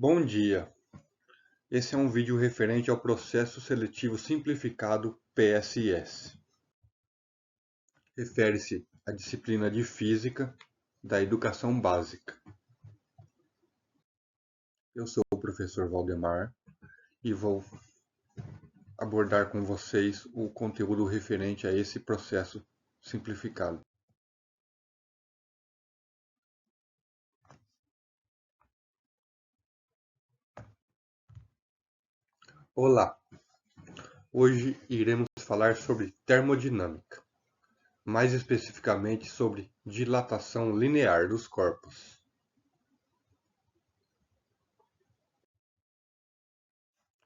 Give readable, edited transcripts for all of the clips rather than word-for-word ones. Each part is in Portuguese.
Bom dia! Esse é um vídeo referente ao Processo Seletivo Simplificado PSS. Refere-se à disciplina de Física da Educação Básica. Eu sou o professor Valdemar e vou abordar com vocês o conteúdo referente a esse processo simplificado. Olá! Hoje iremos falar sobre termodinâmica, mais especificamente sobre dilatação linear dos corpos.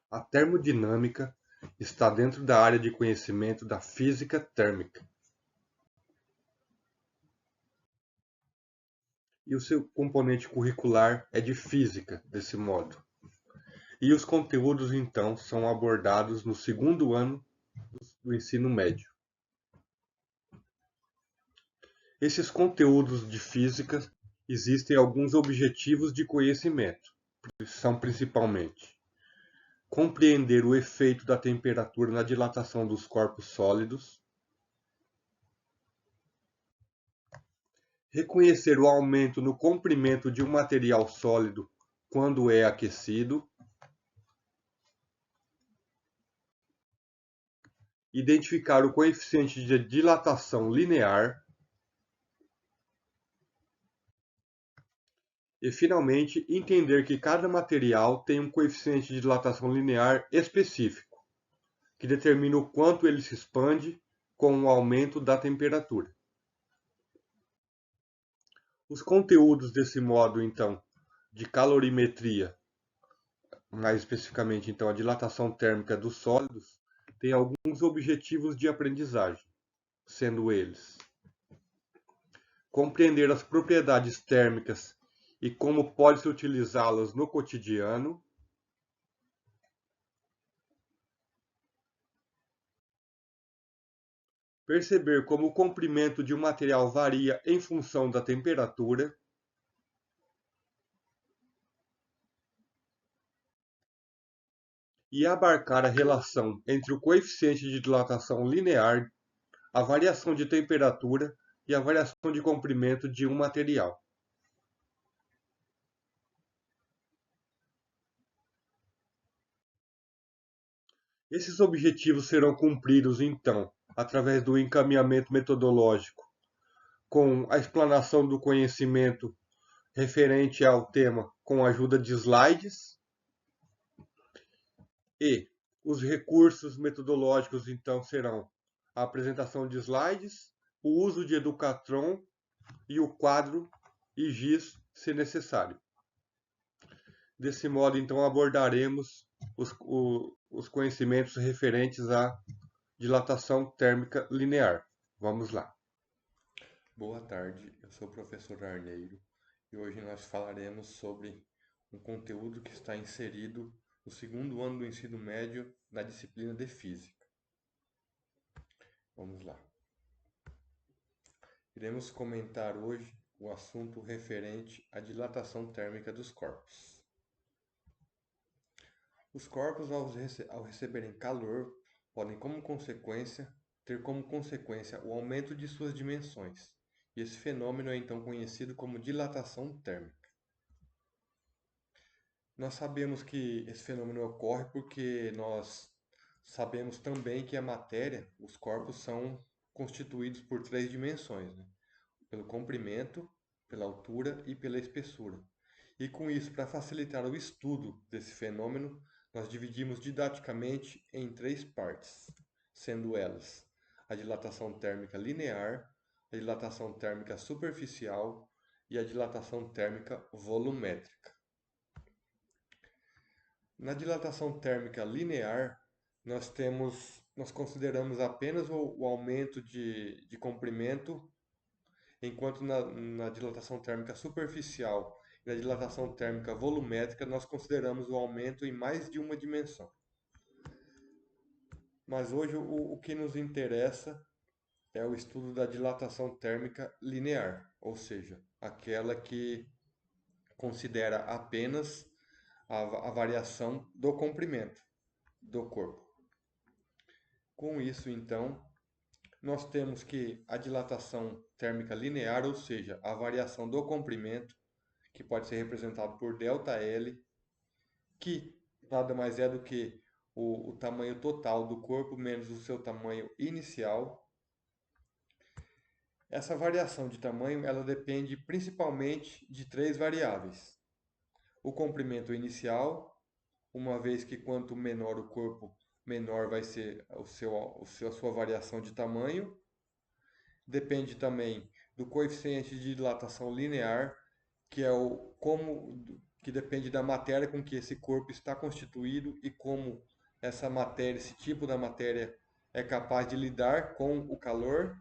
A termodinâmica está dentro da área de conhecimento da física térmica. E o seu componente curricular é de física, desse modo. E os conteúdos, então, são abordados no segundo ano do ensino médio. Esses conteúdos de física existem alguns objetivos de conhecimento. São principalmente compreender o efeito da temperatura na dilatação dos corpos sólidos, reconhecer o aumento no comprimento de um material sólido quando é aquecido, identificar o coeficiente de dilatação linear e, finalmente, entender que cada material tem um coeficiente de dilatação linear específico, que determina o quanto ele se expande com o aumento da temperatura. Os conteúdos desse módulo, então, de calorimetria, mais especificamente, então, a dilatação térmica dos sólidos, tem alguns objetivos de aprendizagem, sendo eles: compreender as propriedades térmicas e como pode-se utilizá-las no cotidiano, perceber como o comprimento de um material varia em função da temperatura, e abarcar a relação entre o coeficiente de dilatação linear, a variação de temperatura e a variação de comprimento de um material. Esses objetivos serão cumpridos, então, através do encaminhamento metodológico, com a explanação do conhecimento referente ao tema com a ajuda de slides, e os recursos metodológicos, então, serão a apresentação de slides, o uso de Educatron e o quadro e giz, se necessário. Desse modo, então, abordaremos os conhecimentos referentes à dilatação térmica linear. Vamos lá. Boa tarde, eu sou o professor Arneiro e hoje nós falaremos sobre um conteúdo que está inserido no segundo ano do ensino médio na disciplina de Física. Vamos lá. Iremos comentar hoje o assunto referente à dilatação térmica dos corpos. Os corpos, ao receberem calor, podem ter como consequência o aumento de suas dimensões, e esse fenômeno é então conhecido como dilatação térmica. Nós sabemos que esse fenômeno ocorre porque nós sabemos também que a matéria, os corpos, são constituídos por três dimensões, né? Pelo comprimento, pela altura e pela espessura. E com isso, para facilitar o estudo desse fenômeno, nós dividimos didaticamente em três partes, sendo elas a dilatação térmica linear, a dilatação térmica superficial e a dilatação térmica volumétrica. Na dilatação térmica linear, nós consideramos apenas o aumento de comprimento, enquanto na dilatação térmica superficial e na dilatação térmica volumétrica nós consideramos o aumento em mais de uma dimensão. Mas hoje o que nos interessa é o estudo da dilatação térmica linear, ou seja, aquela que considera apenas a variação do comprimento do corpo. Com isso, então, nós temos que a dilatação térmica linear, ou seja, a variação do comprimento, que pode ser representado por ΔL, que nada mais é do que o tamanho total do corpo menos o seu tamanho inicial. Essa variação de tamanho ela depende principalmente de três variáveis. O comprimento inicial, uma vez que quanto menor o corpo, menor vai ser a sua variação de tamanho. Depende também do coeficiente de dilatação linear, que é que depende da matéria com que esse corpo está constituído e como essa matéria, esse tipo da matéria é capaz de lidar com o calor,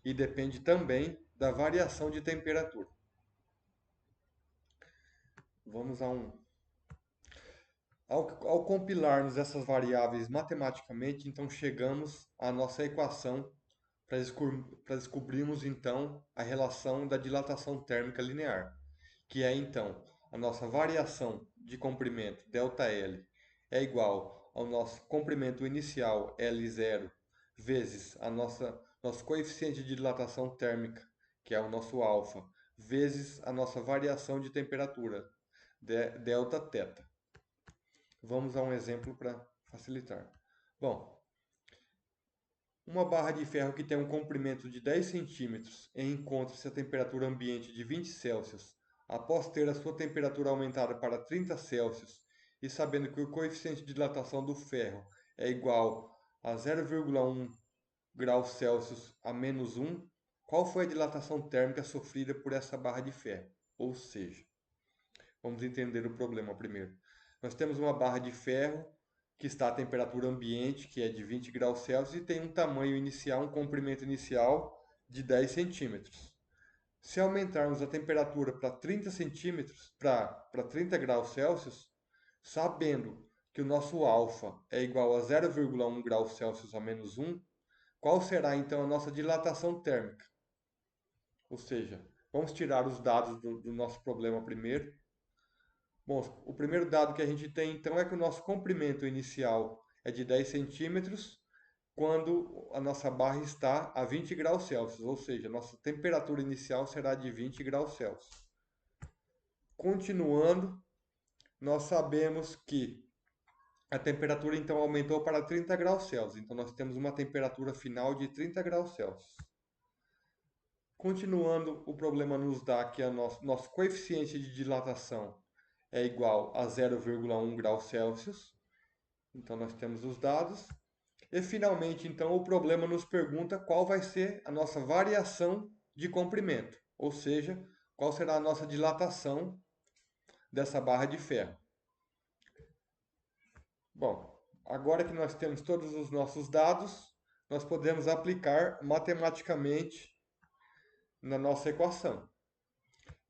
e depende também da variação de temperatura. Vamos ao compilarmos essas variáveis matematicamente, então chegamos à nossa equação para descobrirmos então a relação da dilatação térmica linear, que é então a nossa variação de comprimento ΔL é igual ao nosso comprimento inicial L0 vezes nosso coeficiente de dilatação térmica, que é o nosso alfa, vezes a nossa variação de temperatura, Δθ. Vamos a um exemplo para facilitar. Bom, uma barra de ferro que tem um comprimento de 10 centímetros e encontra-se a temperatura ambiente de 20 Celsius, após ter a sua temperatura aumentada para 30 Celsius e sabendo que o coeficiente de dilatação do ferro é igual a 0,1 graus Celsius a menos 1, qual foi a dilatação térmica sofrida por essa barra de ferro? Ou seja, vamos entender o problema primeiro. Nós temos uma barra de ferro que está à temperatura ambiente, que é de 20 graus Celsius, e tem um tamanho inicial, um comprimento inicial de 10 centímetros. Se aumentarmos a temperatura para 30 centímetros, para 30 graus Celsius, sabendo que o nosso alfa é igual a 0,1 graus Celsius a menos 1, qual será então a nossa dilatação térmica? Ou seja, vamos tirar os dados do nosso problema primeiro. Bom, o primeiro dado que a gente tem então é que o nosso comprimento inicial é de 10 centímetros quando a nossa barra está a 20 graus Celsius, ou seja, a nossa temperatura inicial será de 20 graus Celsius. Continuando, nós sabemos que a temperatura então aumentou para 30 graus Celsius, então nós temos uma temperatura final de 30 graus Celsius. Continuando, o problema nos dá que nosso coeficiente de dilatação é igual a 0,1 graus Celsius. Então, nós temos os dados. E, finalmente, então, o problema nos pergunta qual vai ser a nossa variação de comprimento. Ou seja, qual será a nossa dilatação dessa barra de ferro. Bom, agora que nós temos todos os nossos dados, nós podemos aplicar matematicamente na nossa equação.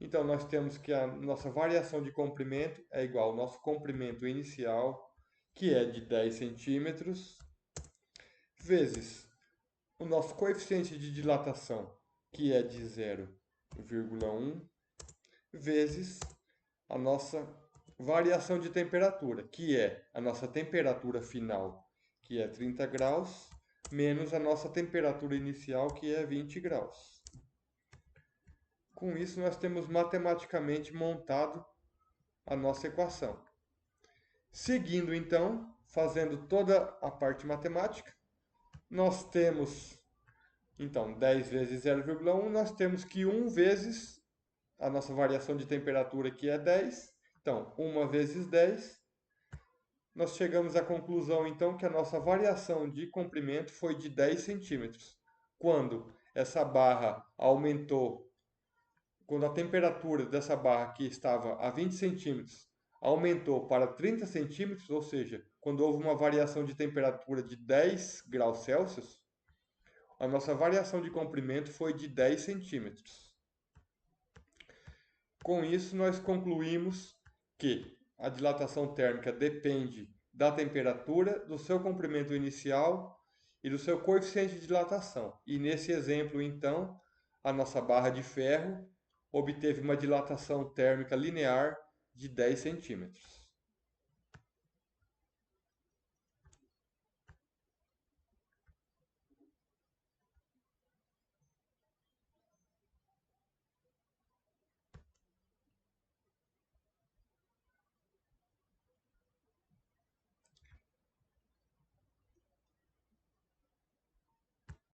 Então, nós temos que a nossa variação de comprimento é igual ao nosso comprimento inicial, que é de 10 centímetros, vezes o nosso coeficiente de dilatação, que é de 0,1, vezes a nossa variação de temperatura, que é a nossa temperatura final, que é 30 graus, menos a nossa temperatura inicial, que é 20 graus. Com isso, nós temos matematicamente montado a nossa equação. Seguindo, então, fazendo toda a parte matemática, nós temos, então, 10 vezes 0,1, nós temos que 1 vezes a nossa variação de temperatura, que é 10. Então, 1 vezes 10, nós chegamos à conclusão, então, que a nossa variação de comprimento foi de 10 centímetros. Quando essa barra aumentou, quando a temperatura dessa barra que estava a 20 centímetros aumentou para 30 centímetros, ou seja, quando houve uma variação de temperatura de 10 graus Celsius, a nossa variação de comprimento foi de 10 centímetros. Com isso, nós concluímos que a dilatação térmica depende da temperatura, do seu comprimento inicial e do seu coeficiente de dilatação. E nesse exemplo, então, a nossa barra de ferro obteve uma dilatação térmica linear de 10 centímetros.